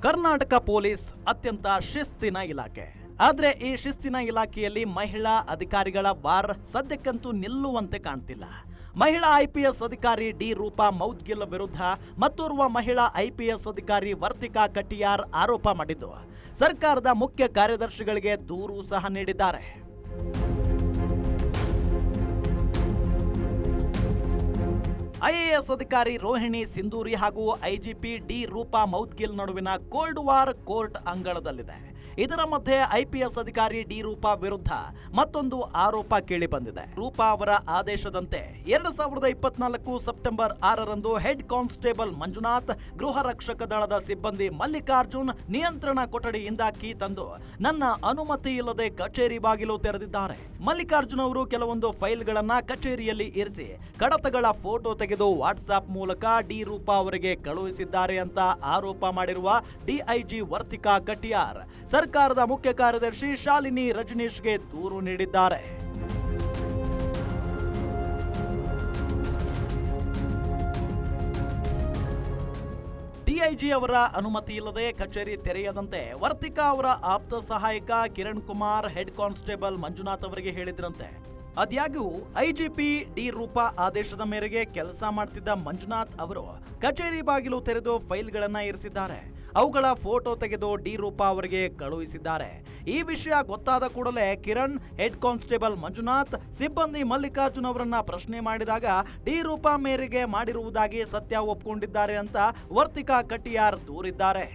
Karnataka police ಅತ್ಯಂತ ಶಿಸ್ತಿನ ಇಲಾಖೆ. ಆದ್ರೆ ಈ ಶಿಸ್ತಿನ ಇಲಾಖೆಯಲ್ಲಿ ಮಹಿಳಾ ಅಧಿಕಾರಿಗಳ ಬಾರ್ ಸದ್ಯಕ್ಕಂತೂ ನಿಲ್ಲುವಂತೆ ಕಾಣ್ತಿಲ್ಲ. ಮಹಿಳಾ ಐಪಿಎಸ್ ಅಧಿಕಾರಿ ಡಿ ರೂಪಾ ಮೌದ್ಗಿಲ್ ವಿರುದ್ಧ ಮತ್ತೋರ್ವ ಮಹಿಳಾ ಐಪಿಎಸ್ ಅಧಿಕಾರಿ ವರ್ತಿಕಾ ಕಟಿಯಾರ್ ಆರೋಪ ಮಾಡಿದ್ದು ಸರ್ಕಾರದ ಮುಖ್ಯ ಕಾರ್ಯದರ್ಶಿಗಳಿಗೆ ದೂರು ಸಹ ನೀಡಿದ್ದಾರೆ. ಐಎಎಸ್ ಅಧಿಕಾರಿ ರೋಹಿಣಿ ಸಿಂಧೂರಿ ಹಾಗೂ ಐಜಿಪಿ ಡಿ ರೂಪಾ ಮೌದ್ಗಿಲ್ ನಡುವಿನ ಕೋಲ್ಡ್ ವಾರ್ ಕೋರ್ಟ್ ಅಂಗಳದಲ್ಲಿದೆ. ಇದರ ಮಧ್ಯೆ ಐಪಿಎಸ್ ಅಧಿಕಾರಿ ಡಿ ರೂಪಾ ವಿರುದ್ಧ ಮತ್ತೊಂದು ಆರೋಪ ಕೇಳಿ ಬಂದಿದೆ. ರೂಪಾ ಅವರ ಆದೇಶದಂತೆ 2024 ಸೆಪ್ಟೆಂಬರ್ 6ರಂದು ಹೆಡ್ ಕಾನ್ಸ್ಟೇಬಲ್ ಮಂಜುನಾಥ್, ಗೃಹ ರಕ್ಷಕ ದಳದ ಸಿಬ್ಬಂದಿ ಮಲ್ಲಿಕಾರ್ಜುನ್ ನಿಯಂತ್ರಣ ಕೊಠಡಿಯಿಂದ ಕೀ ತಂದು ನನ್ನ ಅನುಮತಿ ಇಲ್ಲದೆ ಕಚೇರಿ ಬಾಗಿಲು ತೆರೆದಿದ್ದಾರೆ. ಮಲ್ಲಿಕಾರ್ಜುನ್ ಅವರು ಕೆಲವೊಂದು ಫೈಲ್ಗಳನ್ನ ಕಚೇರಿಯಲ್ಲಿ ಇರಿಸಿ ಕಡತಗಳ ಫೋಟೋ ತೆಗೆದು ವಾಟ್ಸ್ಆಪ್ ಮೂಲಕ ಡಿ ರೂಪಾ ಅವರಿಗೆ ಕಳುಹಿಸಿದ್ದಾರೆ ಅಂತ ಆರೋಪ ಮಾಡಿರುವ ಡಿಐಜಿ ವರ್ತಿಕಾ ಕಟಿಯಾರ್ ಸರ್ಕಾರದ ಮುಖ್ಯ ಕಾರ್ಯದರ್ಶಿ ಶಾಲಿನಿ ರಜನೀಶ್ಗೆ ದೂರು ನೀಡಿದ್ದಾರೆ. ಡಿಐಜಿ ಅವರ ಅನುಮತಿ ಇಲ್ಲದೆ ಕಚೇರಿ ತೆರೆಯದಂತೆ ವರ್ತಿಕಾ ಅವರ ಆಪ್ತ ಸಹಾಯಕ ಕಿರಣ್ ಕುಮಾರ್ ಹೆಡ್ ಕಾನ್ಸ್ಟೇಬಲ್ ಮಂಜುನಾಥ್ ಅವರಿಗೆ ಹೇಳಿದ್ರಂತೆ. ಆದಾಗ್ಯೂ ಐಜಿಪಿ ಡಿ ರೂಪಾ ಆದೇಶದ ಮೇರೆಗೆ ಕೆಲಸ ಮಾಡ್ತಿದ್ದ ಮಂಜುನಾಥ್ ಅವರು ಕಚೇರಿ ಬಾಗಿಲು ತೆರೆದು ಫೈಲ್ಗಳನ್ನ ಇರಿಸಿದ್ದಾರೆ. ಅವುಗಳ ಫೋಟೋ ತೆಗೆದು ಡಿ ರೂಪಾ ಅವರಿಗೆ ಕಳುಹಿಸಿದ್ದಾರೆ. ಈ ವಿಷಯ ಗೊತ್ತಾದ ಕೂಡಲೇ ಕಿರಣ್, ಹೆಡ್ ಕಾನ್ಸ್ಟೇಬಲ್ ಮಂಜುನಾಥ್, ಸಿಬ್ಬಂದಿ ಮಲ್ಲಿಕಾರ್ಜುನ್ ಅವರನ್ನ ಪ್ರಶ್ನೆ ಮಾಡಿದಾಗ ಡಿ ರೂಪಾ ಮೇರೆಗೆ ಮಾಡಿರುವುದಾಗಿ ಸತ್ಯ ಒಪ್ಪಿಕೊಂಡಿದ್ದಾರೆ ಅಂತ ವರ್ತಿಕಾ ಕಟಿಯಾರ್ ದೂರಿದ್ದಾರೆ.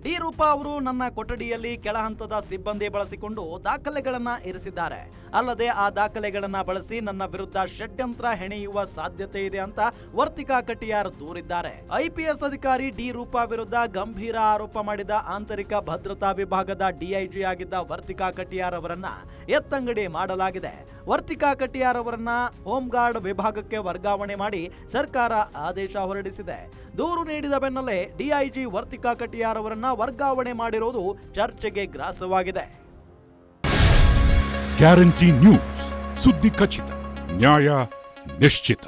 ಡಿ ರೂಪಾ ಅವರು ನನ್ನ ಕೊಠಡಿಯಲ್ಲಿ ಕೆಳ ಹಂತದ ಸಿಬ್ಬಂದಿ ಬಳಸಿಕೊಂಡು ದಾಖಲೆಗಳನ್ನ ಇರಿಸಿದ್ದಾರೆ. ಅಲ್ಲದೆ ಆ ದಾಖಲೆಗಳನ್ನ ಬಳಸಿ ನನ್ನ ವಿರುದ್ಧ ಷಡ್ಯಂತ್ರ ಹೆಣೆಯುವ ಸಾಧ್ಯತೆ ಇದೆ ಅಂತ ವರ್ತಿಕಾ ಕಟಿಯಾರ್ ದೂರಿದ್ದಾರೆ. ಐಪಿಎಸ್ ಅಧಿಕಾರಿ ಡಿ ರೂಪಾ ವಿರುದ್ಧ ಗಂಭೀರ ಆರೋಪ ಮಾಡಿದ ಆಂತರಿಕ ಭದ್ರತಾ ವಿಭಾಗದ ಡಿಐಜಿ ಆಗಿದ್ದ ವರ್ತಿಕಾ ಕಟಿಯಾರ್ ಅವರನ್ನ ಎತ್ತಂಗಡಿ ಮಾಡಲಾಗಿದೆ. ವರ್ತಿಕಾ ಕಟಿಯಾರ್ ಅವರನ್ನ ಹೋಮ್ ಗಾರ್ಡ್ ವಿಭಾಗಕ್ಕೆ ವರ್ಗಾವಣೆ ಮಾಡಿ ಸರ್ಕಾರ ಆದೇಶ ಹೊರಡಿಸಿದೆ. ದೂರು ನೀಡಿದ ಬೆನ್ನಲ್ಲೇ ಡಿಐಜಿ ವರ್ತಿಕಾ ಕಟಿಯಾರ್ ಅವರನ್ನ ವರ್ಗಾವಣೆ ಮಾಡಿರುವುದು ಚರ್ಚೆಗೆ ಗ್ರಾಸವಾಗಿದೆ. ಗ್ಯಾರಂಟಿ ನ್ಯೂಸ್, ಸುದ್ದಿ ಖಚಿತ, ನ್ಯಾಯ ನಿಶ್ಚಿತ.